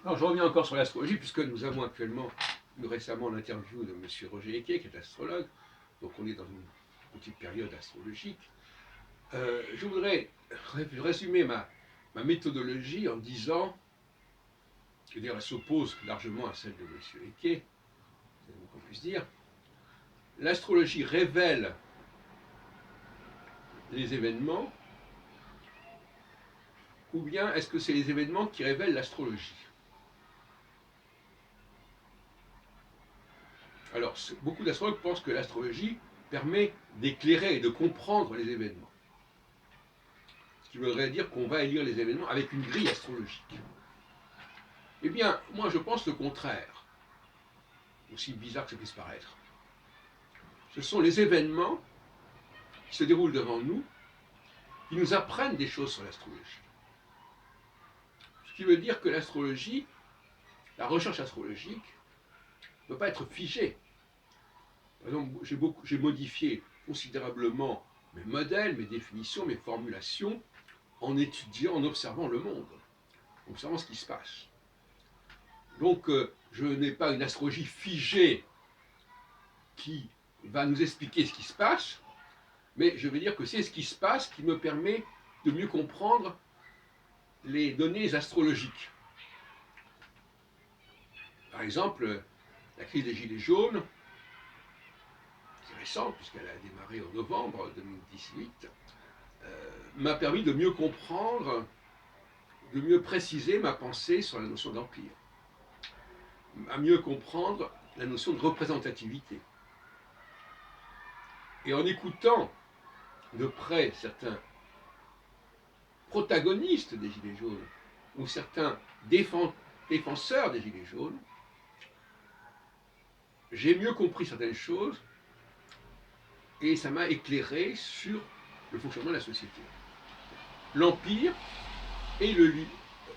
Alors, je reviens encore sur l'astrologie, puisque nous avons actuellement eu récemment l'interview de M. Roger Eke, qui est astrologue, donc on est dans une petite période astrologique. Je voudrais résumer ma méthodologie en disant, c'est-à-dire elle s'oppose largement à celle de M. Eke, c'est le moins qu'on puisse dire. L'astrologie révèle les événements, ou bien est-ce que c'est les événements qui révèlent l'astrologie? Alors, beaucoup d'astrologues pensent que l'astrologie permet d'éclairer et de comprendre les événements. Ce qui voudrait dire qu'on va élire les événements avec une grille astrologique. Eh bien, moi je pense le contraire, aussi bizarre que ça puisse paraître. Ce sont les événements qui se déroulent devant nous qui nous apprennent des choses sur l'astrologie. Ce qui veut dire que l'astrologie, la recherche astrologique, ne peut pas être figée. Par exemple, j'ai modifié considérablement mes modèles, mes définitions, mes formulations en étudiant, en observant le monde, en observant ce qui se passe. Donc, je n'ai pas une astrologie figée qui va nous expliquer ce qui se passe, mais je vais dire que c'est ce qui se passe qui me permet de mieux comprendre les données astrologiques. Par exemple, la crise des Gilets jaunes, c'est récent puisqu'elle a démarré en novembre 2018, m'a permis de mieux comprendre, de mieux préciser ma pensée sur la notion d'empire, à mieux comprendre la notion de représentativité. Et en écoutant de près certains protagonistes des Gilets jaunes ou certains défenseurs des Gilets jaunes, j'ai mieux compris certaines choses et ça m'a éclairé sur le fonctionnement de la société. L'Empire et le lieu,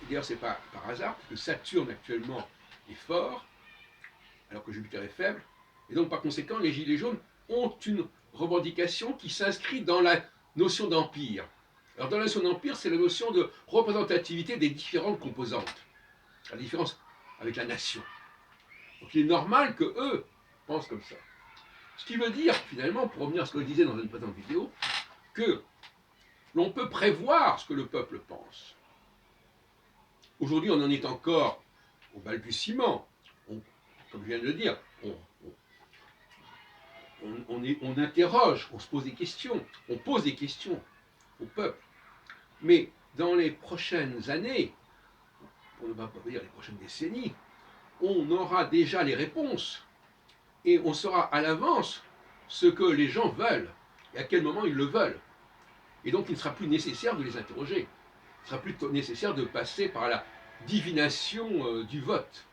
d'ailleurs c'est pas par hasard, parce que Saturne actuellement est fort, alors que Jupiter est faible, et donc par conséquent les Gilets jaunes ont une revendication qui s'inscrit dans la notion d'empire. Alors dans la notion d'empire, c'est la notion de représentativité des différentes composantes, la différence avec la nation. Donc il est normal que eux pensent comme ça. Ce qui veut dire, finalement, pour revenir à ce que je disais dans une précédente vidéo, que l'on peut prévoir ce que le peuple pense. Aujourd'hui, on en est encore au balbutiement. Comme je viens de le dire, on interroge, on se pose des questions, on pose des questions au peuple. Mais dans les prochaines années, pour ne pas dire les prochaines décennies, on aura déjà les réponses et on saura à l'avance ce que les gens veulent et à quel moment ils le veulent. Et donc il ne sera plus nécessaire de les interroger. Il ne sera plus nécessaire de passer par la divination du vote,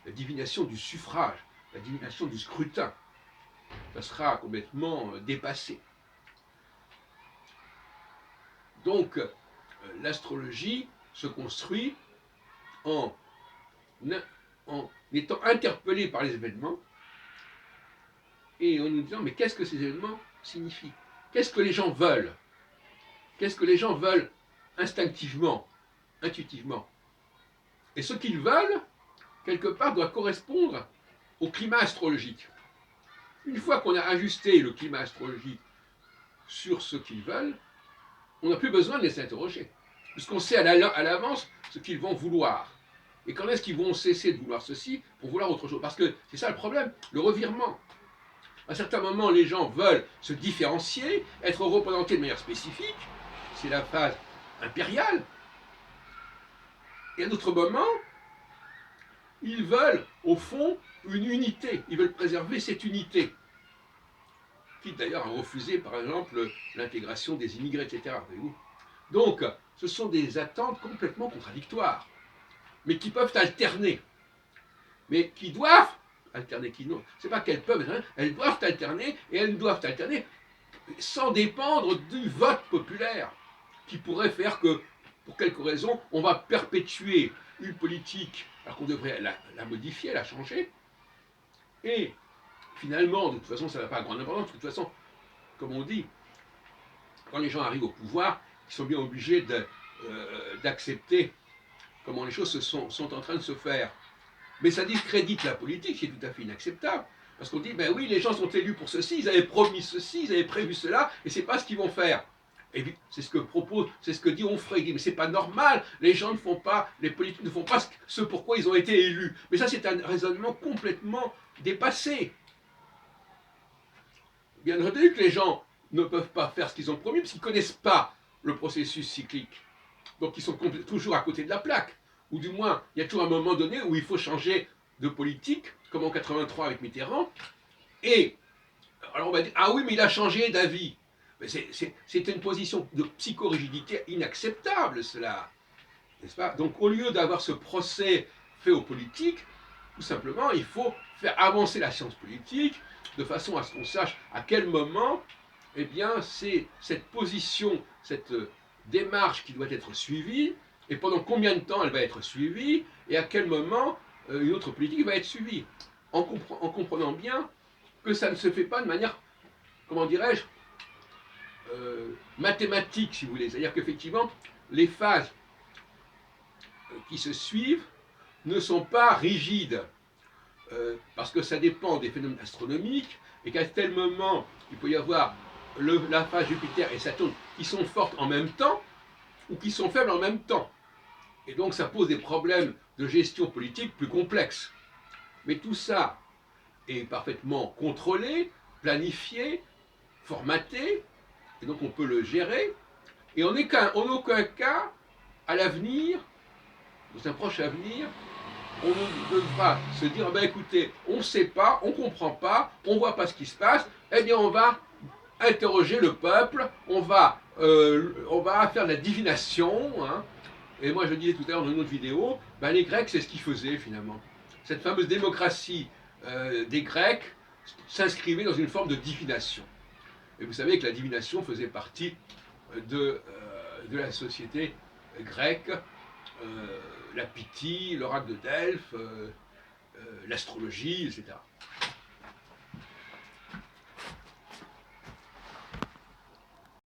la divination du suffrage, la divination du scrutin. Ça sera complètement dépassé. Donc l'astrologie se construit en étant interpellé par les événements et en nous disant mais qu'est-ce que ces événements signifient? Qu'est-ce que les gens veulent? Qu'est-ce que les gens veulent instinctivement, intuitivement? Et ce qu'ils veulent, quelque part, doit correspondre au climat astrologique. Une fois qu'on a ajusté le climat astrologique sur ce qu'ils veulent, on n'a plus besoin de les interroger, puisqu'on sait à l'avance ce qu'ils vont vouloir. Et quand est-ce qu'ils vont cesser de vouloir ceci pour vouloir autre chose? Parce que c'est ça le problème, le revirement. À certains moments, les gens veulent se différencier, être représentés de manière spécifique, c'est la phase impériale. Et à d'autres moments, ils veulent, au fond, une unité. Ils veulent préserver cette unité. Quitte d'ailleurs à refuser, par exemple, l'intégration des immigrés, etc. Voyez-vous. Donc, ce sont des attentes complètement contradictoires, mais qui peuvent alterner. Mais qui doivent alterner, qui non. C'est pas qu'elles peuvent, hein, elles doivent alterner, et elles doivent alterner sans dépendre du vote populaire, qui pourrait faire que, pour quelque raison, on va perpétuer une politique, alors qu'on devrait la modifier, la changer, et finalement, de toute façon, ça n'a pas grande importance, de toute façon, comme on dit, quand les gens arrivent au pouvoir, ils sont bien obligés d'accepter comment les choses sont en train de se faire. Mais ça discrédite la politique, ce qui est tout à fait inacceptable. Parce qu'on dit, ben oui, les gens sont élus pour ceci, ils avaient promis ceci, ils avaient prévu cela, et c'est pas ce qu'ils vont faire. Et c'est ce que propose, c'est ce que dit Onfray. Il dit, mais c'est pas normal, les gens ne font pas, les politiques ne font pas ce pourquoi ils ont été élus. Mais ça, c'est un raisonnement complètement dépassé. Bien entendu que les gens ne peuvent pas faire ce qu'ils ont promis, parce qu'ils ne connaissent pas le processus cyclique. Donc ils sont toujours à côté de la plaque. Ou du moins, il y a toujours un moment donné où il faut changer de politique, comme en 83 avec Mitterrand. Et alors on va dire, ah oui, mais il a changé d'avis. Mais c'est une position de psychorigidité inacceptable, cela. N'est-ce pas? Donc au lieu d'avoir ce procès fait aux politiques, tout simplement, il faut faire avancer la science politique de façon à ce qu'on sache à quel moment, eh bien, c'est cette position, cette démarche qui doit être suivie, et pendant combien de temps elle va être suivie, et à quel moment une autre politique va être suivie. En comprenant bien que ça ne se fait pas de manière, comment dirais-je, mathématique, si vous voulez. C'est-à-dire qu'effectivement, les phases qui se suivent ne sont pas rigides, parce que ça dépend des phénomènes astronomiques, et qu'à tel moment, il peut y avoir la phase Jupiter et Saturne qui sont fortes en même temps, ou qui sont faibles en même temps. Et donc ça pose des problèmes de gestion politique plus complexes. Mais tout ça est parfaitement contrôlé, planifié, formaté, et donc on peut le gérer. Et en aucun cas, à l'avenir, dans un proche avenir, on devra se dire, ben écoutez, on ne sait pas, on ne comprend pas, on ne voit pas ce qui se passe, eh bien on va interroger le peuple, on va faire de la divination, hein. Et moi je disais tout à l'heure dans une autre vidéo, ben les Grecs c'est ce qu'ils faisaient finalement. Cette fameuse démocratie des Grecs s'inscrivait dans une forme de divination. Et vous savez que la divination faisait partie de la société grecque, la Pythie, l'oracle de Delphes, l'astrologie, etc.